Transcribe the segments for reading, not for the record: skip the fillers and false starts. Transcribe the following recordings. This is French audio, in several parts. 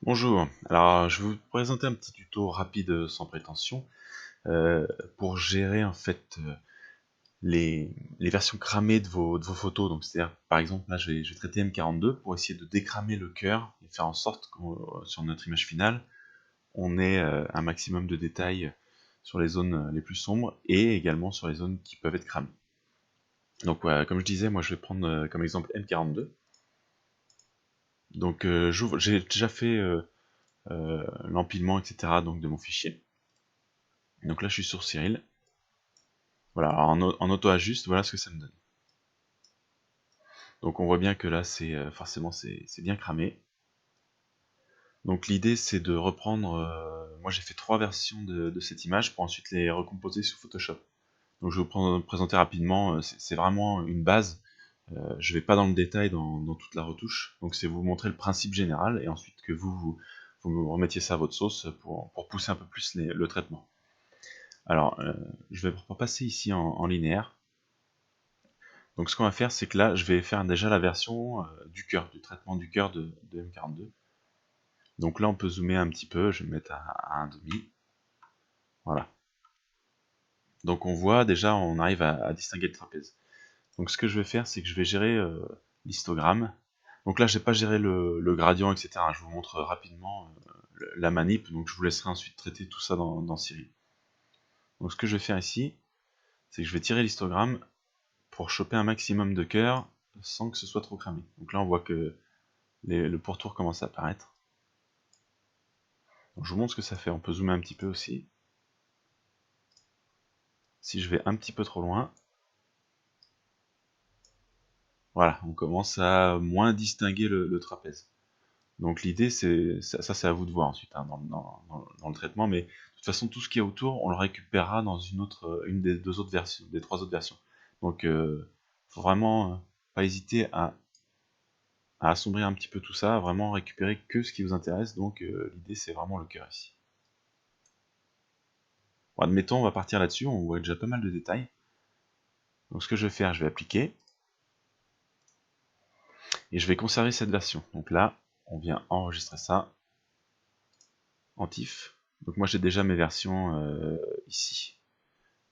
Bonjour, alors je vais vous présenter un petit tuto rapide sans prétention euh, pour gérer en fait les versions cramées de vos photos. Donc c'est-à-dire par exemple là je vais traiter M42 pour essayer de décramer le cœur et faire en sorte que sur notre image finale on ait un maximum de détails sur les zones les plus sombres et également sur les zones qui peuvent être cramées. Donc voilà, comme je disais, moi je vais prendre comme exemple M42. Donc j'ai déjà fait l'empilement etc. donc de mon fichier. Donc là je suis sur Cyril. Voilà, alors en auto-ajuste, voilà ce que ça me donne. Donc on voit bien que là, forcément, c'est bien cramé. Donc l'idée, c'est de reprendre... moi, j'ai fait 3 versions de cette image pour ensuite les recomposer sur Photoshop. Donc je vais vous présenter rapidement, c'est vraiment une base. Je vais pas dans le détail dans toute la retouche. Donc c'est vous montrer le principe général et ensuite que vous remettiez ça à votre sauce pour pousser un peu plus le traitement. Alors, je vais passer ici en linéaire. Donc ce qu'on va faire, c'est que là, je vais faire déjà la version du cœur, du traitement du cœur de M42. Donc là, on peut zoomer un petit peu, je vais me mettre à 1,5. Voilà. Donc on voit déjà, on arrive à distinguer le trapèze. Donc ce que je vais faire, c'est que je vais gérer l'histogramme. Donc là, je n'ai pas géré le gradient, etc. Je vous montre rapidement la manip, donc je vous laisserai ensuite traiter tout ça dans Siri. Donc ce que je vais faire ici, c'est que je vais tirer l'histogramme pour choper un maximum de cœur sans que ce soit trop cramé. Donc là, on voit que le pourtour commence à apparaître. Donc je vous montre ce que ça fait, on peut zoomer un petit peu aussi. Si je vais un petit peu trop loin, voilà, on commence à moins distinguer le trapèze. Donc l'idée, ça c'est à vous de voir ensuite hein, dans le traitement, mais de toute façon tout ce qui est autour, on le récupérera dans une des deux autres versions, des trois autres versions. Donc faut vraiment pas hésiter à assombrir un petit peu tout ça, à vraiment récupérer que ce qui vous intéresse. Donc l'idée c'est vraiment le cœur ici. Bon, admettons, on va partir là-dessus, on voit déjà pas mal de détails. Donc ce que je vais faire, je vais appliquer, et je vais conserver cette version. Donc là, on vient enregistrer ça en TIFF. Donc moi j'ai déjà mes versions ici.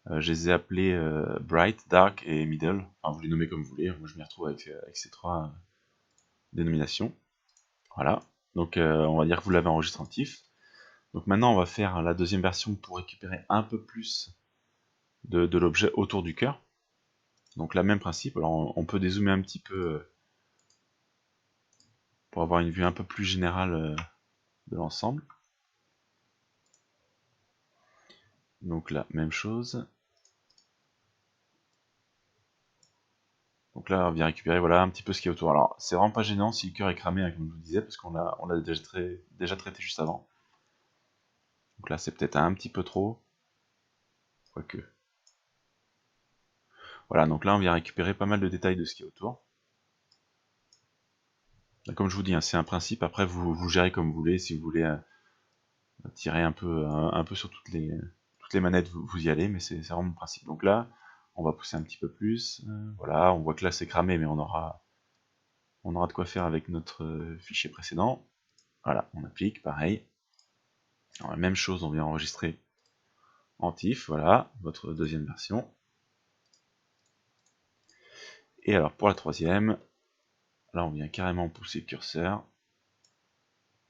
Je les ai appelées Bright, Dark et Middle. Enfin vous les nommez comme vous voulez, moi je m'y retrouve avec ces trois dénominations. Voilà. Donc on va dire que vous l'avez enregistré en TIFF. Donc maintenant on va faire la deuxième version pour récupérer un peu plus de l'objet autour du cœur. Donc là même principe, alors on peut dézoomer un petit peu pour avoir une vue un peu plus générale de l'ensemble. Donc là, même chose. Donc là, on vient récupérer voilà, un petit peu ce qui est autour. Alors, c'est vraiment pas gênant si le cœur est cramé, hein, comme je vous disais, parce qu'on l'a déjà traité juste avant. Donc là, c'est peut-être un petit peu trop. Quoique. Voilà, donc là, on vient récupérer pas mal de détails de ce qui est autour. Là, comme je vous dis, hein, c'est un principe. Après, vous gérez comme vous voulez. Si vous voulez tirer un peu sur toutes les manettes, vous y allez, mais c'est vraiment le principe. Donc là, on va pousser un petit peu plus. Voilà, on voit que là, c'est cramé, mais on aura de quoi faire avec notre fichier précédent. Voilà, on applique, pareil. Alors, la même chose, on vient enregistrer en TIFF, voilà, votre deuxième version. Et alors pour la troisième, là on vient carrément pousser le curseur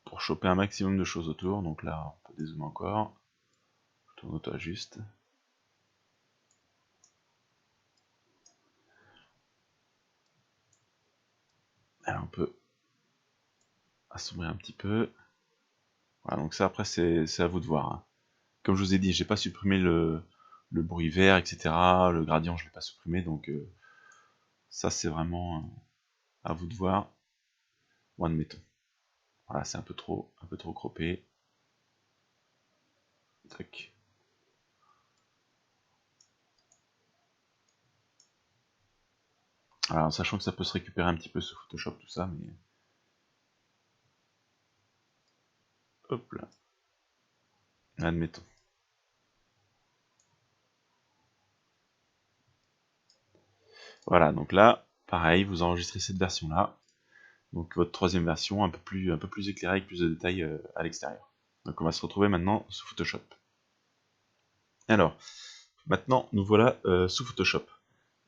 pour choper un maximum de choses autour. Donc là, on peut dézoomer encore. Je tourne auto-ajuste. Alors on peut assombrir un petit peu. Voilà, donc ça après c'est à vous de voir. Hein. Comme je vous ai dit, j'ai pas supprimé le bruit vert, etc. Le gradient, je l'ai pas supprimé, donc ça c'est vraiment à vous de voir. Bon, admettons. Voilà, c'est un peu trop croppé. Tac. Alors, sachant que ça peut se récupérer un petit peu sous Photoshop, tout ça, mais... Hop là. Admettons. Voilà, donc là, pareil, vous enregistrez cette version-là. Donc votre troisième version un peu plus éclairée avec plus de détails à l'extérieur. Donc on va se retrouver maintenant sous Photoshop. Alors, maintenant nous voilà sous Photoshop.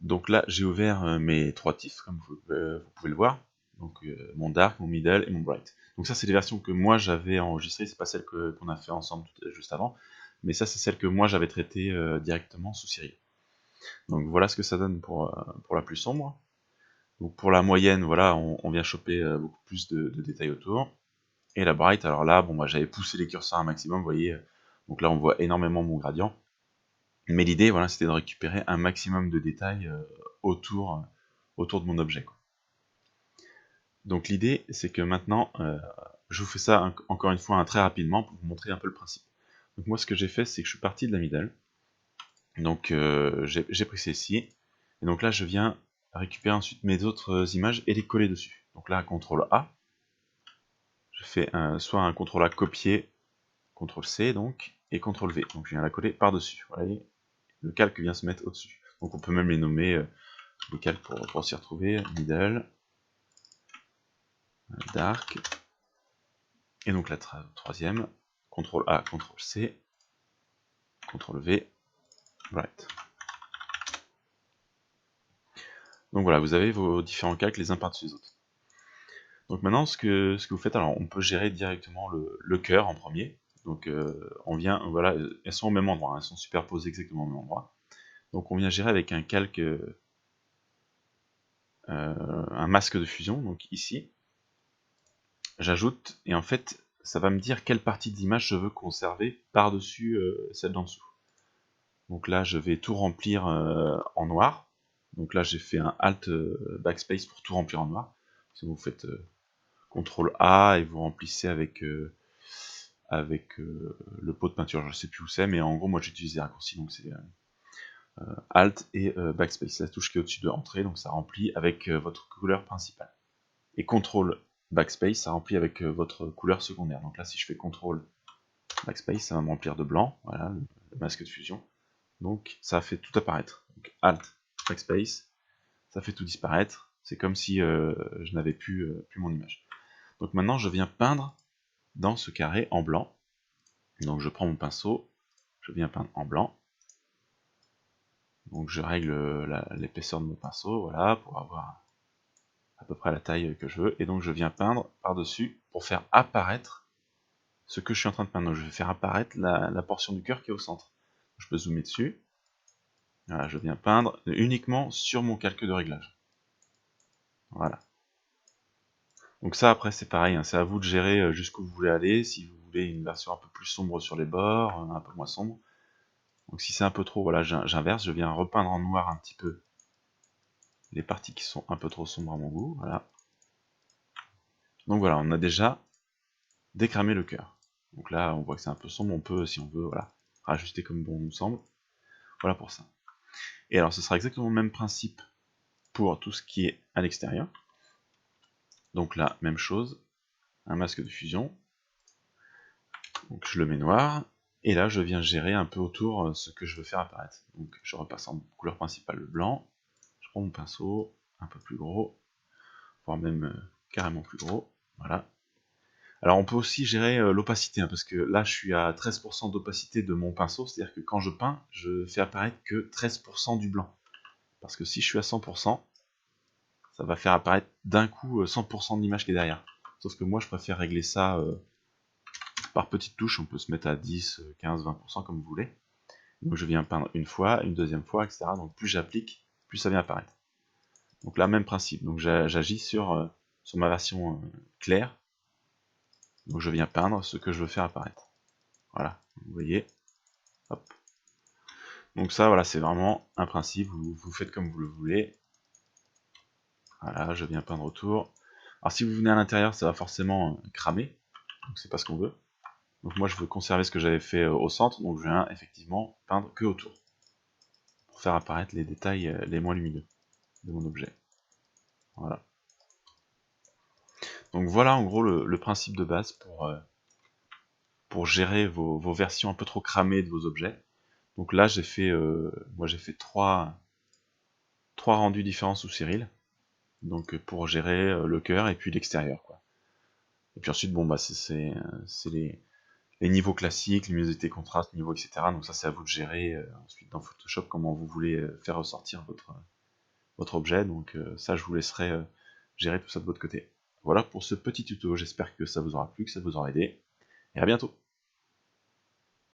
Donc là j'ai ouvert mes trois TIFF comme vous pouvez le voir. Donc mon Dark, mon Middle et mon Bright. Donc ça c'est les versions que moi j'avais enregistrées, c'est pas celle qu'on a fait ensemble juste avant. Mais ça c'est celle que moi j'avais traitée directement sous Cyril. Donc voilà ce que ça donne pour la plus sombre. Donc pour la moyenne, voilà, on vient choper beaucoup plus de détails autour. Et la Bright, alors là, bon, j'avais poussé les curseurs un maximum, vous voyez. Donc là, on voit énormément mon gradient. Mais l'idée, voilà, c'était de récupérer un maximum de détails autour de mon objet, quoi. Donc l'idée, c'est que maintenant, je vous fais ça encore une fois très rapidement pour vous montrer un peu le principe. Donc moi, ce que j'ai fait, c'est que je suis parti de la middle. Donc j'ai pris celle-ci. Et donc là, je viens récupérer ensuite mes autres images et les coller dessus. Donc là, CTRL A. Je fais soit un CTRL A copier, CTRL C donc, et CTRL V. Donc je viens la coller par-dessus. Vous voyez, le calque vient se mettre au-dessus. Donc on peut même les nommer les calques pour s'y retrouver. Middle, Dark, et donc la troisième, CTRL A, CTRL C, CTRL V, Bright. Donc voilà, vous avez vos différents calques les uns par-dessus les autres. Donc maintenant, ce que vous faites, alors on peut gérer directement le cœur en premier. Donc on vient, voilà, elles sont au même endroit, elles sont superposées exactement au même endroit. Donc on vient gérer avec un calque, un masque de fusion, donc ici. J'ajoute, et en fait, ça va me dire quelle partie de l'image je veux conserver par-dessus celle d'en dessous. Donc là, je vais tout remplir en noir. Donc là, j'ai fait un Alt Backspace pour tout remplir en noir. Si vous faites CTRL A et vous remplissez avec le pot de peinture, je ne sais plus où c'est, mais en gros moi j'utilise les raccourcis, donc c'est Alt et Backspace, la touche qui est au-dessus de Entrée, donc ça remplit avec votre couleur principale. Et CTRL Backspace, ça remplit avec votre couleur secondaire. Donc là si je fais CTRL Backspace, ça va me remplir de blanc, voilà, le masque de fusion. Donc ça fait tout apparaître. Donc Alt Backspace, ça fait tout disparaître. C'est comme si je n'avais plus mon image. Donc maintenant je viens peindre dans ce carré en blanc. Donc je prends mon pinceau, je viens peindre en blanc. Donc je règle l'épaisseur de mon pinceau, voilà, pour avoir à peu près la taille que je veux. Et donc je viens peindre par-dessus pour faire apparaître ce que je suis en train de peindre. Donc je vais faire apparaître la portion du cœur qui est au centre. Je peux zoomer dessus. Voilà, je viens peindre uniquement sur mon calque de réglage. Voilà. Donc ça après c'est pareil, hein, c'est à vous de gérer jusqu'où vous voulez aller, si vous voulez une version un peu plus sombre sur les bords, un peu moins sombre. Donc si c'est un peu trop, voilà, j'inverse, je viens repeindre en noir un petit peu les parties qui sont un peu trop sombres à mon goût, voilà. Donc voilà, on a déjà décramé le cœur. Donc là, on voit que c'est un peu sombre, on peut, si on veut, voilà, rajuster comme bon nous semble. Voilà pour ça. Et alors ce sera exactement le même principe pour tout ce qui est à l'extérieur. Donc là, même chose, un masque de fusion. Donc je le mets noir, et là je viens gérer un peu autour ce que je veux faire apparaître. Donc je repasse en couleur principale le blanc, je prends mon pinceau, un peu plus gros, voire même carrément plus gros, voilà. Alors on peut aussi gérer l'opacité, hein, parce que là je suis à 13% d'opacité de mon pinceau, c'est-à-dire que quand je peins, je fais apparaître que 13% du blanc. Parce que si je suis à 100%, ça va faire apparaître d'un coup 100% de l'image qui est derrière. Sauf que moi je préfère régler ça par petites touches, on peut se mettre à 10, 15, 20% comme vous voulez. Donc je viens peindre une fois, une deuxième fois, etc. Donc plus j'applique, plus ça vient apparaître. Donc là, même principe. Donc j'agis sur ma version claire. Donc je viens peindre ce que je veux faire apparaître. Voilà, vous voyez. Hop. Donc ça, voilà, c'est vraiment un principe. Vous faites comme vous le voulez. Voilà, je viens peindre autour. Alors si vous venez à l'intérieur, ça va forcément cramer. Donc c'est pas ce qu'on veut. Donc moi, je veux conserver ce que j'avais fait au centre. Donc je viens effectivement peindre que autour. Pour faire apparaître les détails les moins lumineux de mon objet. Voilà. Donc voilà en gros le principe de base pour gérer vos versions un peu trop cramées de vos objets. Donc là j'ai fait, moi j'ai fait trois rendus différents sous Cyril. donc pour gérer le cœur et puis l'extérieur, quoi. Et puis ensuite, bon, bah, c'est les niveaux classiques, luminosité, contraste, niveau, etc. Donc ça, c'est à vous de gérer ensuite dans Photoshop comment vous voulez faire ressortir votre objet. Donc ça, je vous laisserai gérer tout ça de votre côté. Voilà pour ce petit tuto, j'espère que ça vous aura plu, que ça vous aura aidé, et à bientôt.